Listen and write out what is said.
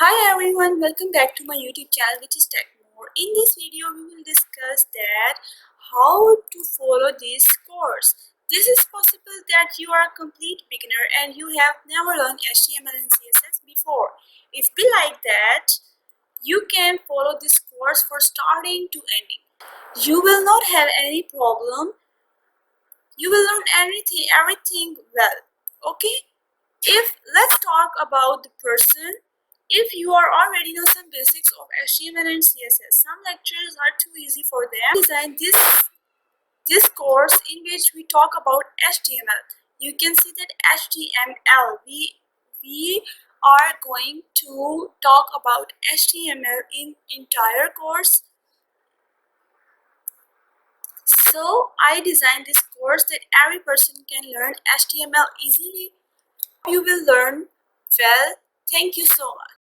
Hi everyone, welcome back to my YouTube channel which is TechMore. In this video we will discuss that how to follow this course. This is possible that you are a complete beginner and you have never learned HTML and CSS before. If be like that, you can follow this course for starting to ending. You will not have any problem. You will learn everything well. Okay? If let's talk about the person. If you are already know some basics of HTML and CSS, some lectures are too easy for them. Design this course in which we talk about HTML. You can see that HTML. We are going to talk about HTML in entire course. So I designed this course that every person can learn HTML easily. You will learn well. Thank you so much.